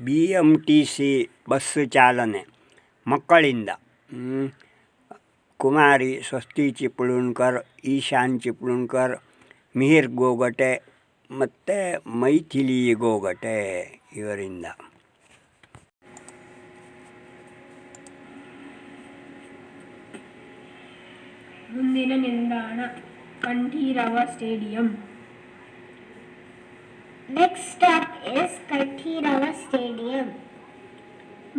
BMTC bus ಚಾಲನೆ ಮಕ್ಕಳಿಂದ ಕುಮಾರಿ ಸ್ವಸ್ತಿ ಚಿಪ್ಳುಣ್ಕರ್, ಈಶಾನ್ ಚಿಪ್ಳುಣ್ಕರ್, ಮಿಹಿರ್ ಗೋಗಟೆ ಮತ್ತು ಮೈಥಿಲಿ ಗೋಗಟೆ ಇವರಿಂದ. ಮುಂದಿನ ನಿಲ್ದಾಣ Kanteerava stadium. Next stop is Kanthirava Stadium.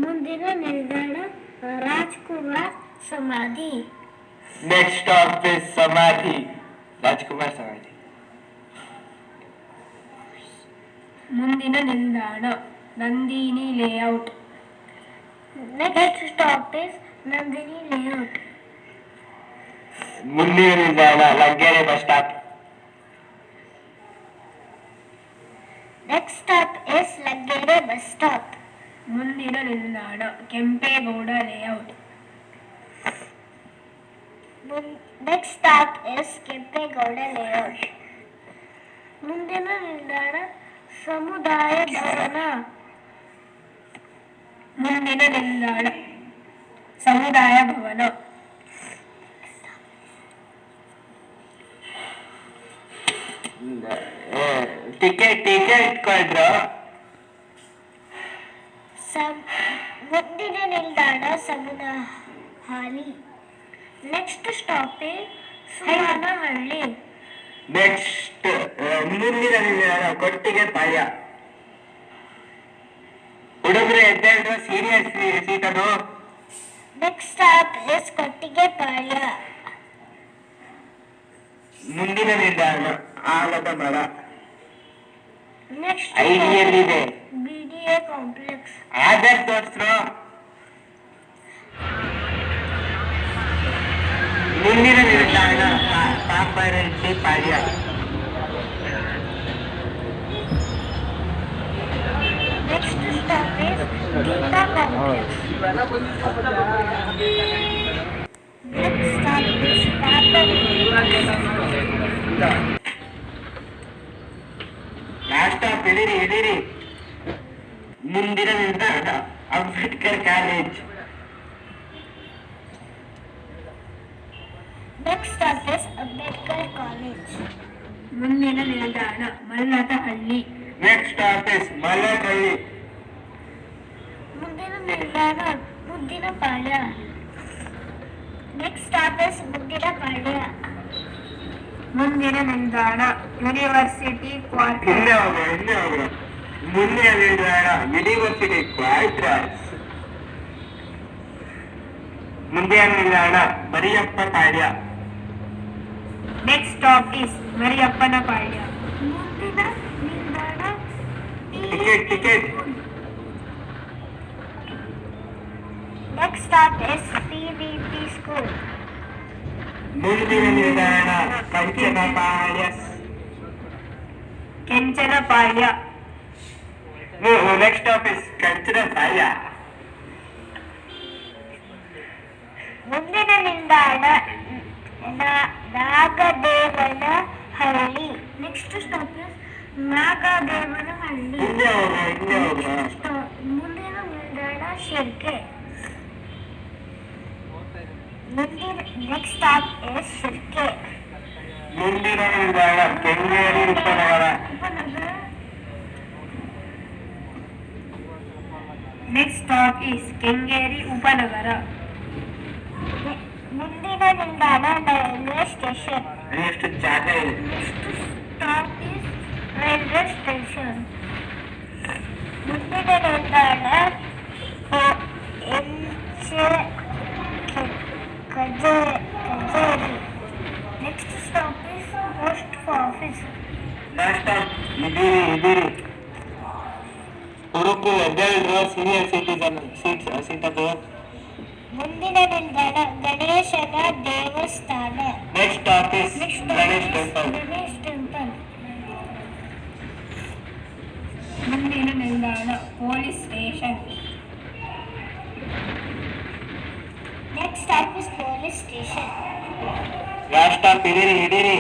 ಮುಂದಿನ ನಿಲ್ದಾಣ ರಾಜ್ಕುಮಾರ್ ಸಮಾಧಿ. Next stop is Samadhi. Rajkumar Samadhi. ಮುಂದಿನ ನಿಲ್ದಾಣ Nandini layout. Next stop is Nandini Layout. ಮುಂದಿನ ನಿಲ್ದಾಣ Laggere bus stop. Next stop is Laggere bus stop. ಮುಂದಿನ ನಿಲ್ದಾಣ Kempegowda layout. Next stop is Kempegowda Layout. ಮುಂದಿನ ನಿಲ್ದಾಣ ಸಮುದಾಯ ಭವನ. ಮುಂದಿನ ನಿಲ್ದಾಣ ಸಮುದಾಯ ಭವನ. ಟಿಕೆಟ್ ಕೊಡ್ರು. ಮುಂದಿನ ನಿಲ್ದಾಣ ಸಮುದಾಯ ಹಾಲಿ. Next stop Sumanahalli. ನೆಕ್ಸ್ಟ್ ಮುಂದಿನ ನಿಲ್ದಾಣ ಕೊಟ್ಟಿಗೆ ಪಾಳ್ಯ. ಹುಡುಗರು ಎದ್ದೇಳ್ರು, ಸೀನಿಯರ್ ಸೀಟ್ ಅದು. Next stop is Kottige Palya. ಮುಂದಿನ ನಿಲ್ದಾಣ ಆಲದ ಮರ. ನೆಕ್ಸ್ಟ್ ಐಡಿಯಲ್ಲಿದೆ BDA ಕಾಂಪ್ಲೆಕ್ಸ್. ಆಧಾರ್ ತೋರಿಸ್ರು. ಮುಂದಿನ ನಿಲ್ದಾಣ Papareddy Palya. Next stop is Geetha complex. Next stop is last stop ಇಳಿರಿ. ಮುಂದಿನ ನಿಲ್ದಾಣ Ambedkar college. Next stop is Ambedkar college. ಮುಂದಿನ ನಿಲ್ದಾಣ Malladahalli. Next stop is Mallahalli. ಮುಂದಿನ ನಿಲ್ದಾಣ Muddinapalya. Next stop is Muddinapalya. ಮುಂದಿನ ನಿಲ್ದಾಣ ಯೂನಿವರ್ಸಿಟಿ ಕ್ವಾರ್ಟರ್. ಹಿಂದೆ ಹೋಗ್ರು. ಮುಂದಿನ ನಿಲ್ದಾಣ ಯೂನಿವರ್ಸಿಟಿ ಕ್ವಾರ್ಟರ್ಸ್. ಮುಂದಿನ ನಿಲ್ದಾಣ Mariyappa Palya. Next stop is ಮರಿಯಪ್ಪನ ಪಾಳ್ಯ. ಮುಂದಿನ ನಿಲ್ದಾಣ ticket. Next stop is PVP school. ಮುಂದಿನ ನಿಲ್ದಾಣ Kanchanapalya. Kenchanapalya. Next stop is Kanchanapalya. ಮುಂದಿನ ನಿಲ್ದಾಣ Nagadevanahalli. Next stop is Nagadevanahalli. ಹಿಂದೆ ಹೋಗ್ರು. ಮುಂದಿನ ನಿಲ್ದಾಣ Shirke. Next stop is Shirke. ಮುಂದಿನ ನಿಲ್ದಾಣ ಕೆಂಗೇರಿ ಉಪನಗರ. ನೆಕ್ಸ್ಟ್ ಸ್ಟಾಪ್ ಇಸ್ ಕೆಂಗೇರಿ ಉಪನಗರ. ಮುಂದಿನ ನಿಲ್ದಾಣ ರೈಲ್ವೆ ಸ್ಟೇಷನ್. ಎಷ್ಟು ಜಾಗ ಇದೆ. Next stop is railway station. ಮುಂದಿನ ನಿಲ್ದಾಣ Kajeri. Next stop is post office. Last stop ಇದಿರಿ. ಹುಡುಗರು ಎದ್ದೇಳ್ರು, ಸೀನಿಯರ್ ಸಿಟಿಸನ್ ಸೀಟ್ ಅದು. ಮುಂದಿನ ನಿಲ್ದಾಣ ಗಣೇಶನ ದೇವಸ್ಥಾನ. Next stop is Ganesh temple. Ganesh temple. ಮುಂದಿನ ನಿಲ್ದಾಣ police station. Next stop is police station. Last stop ಇಡಿರಿ.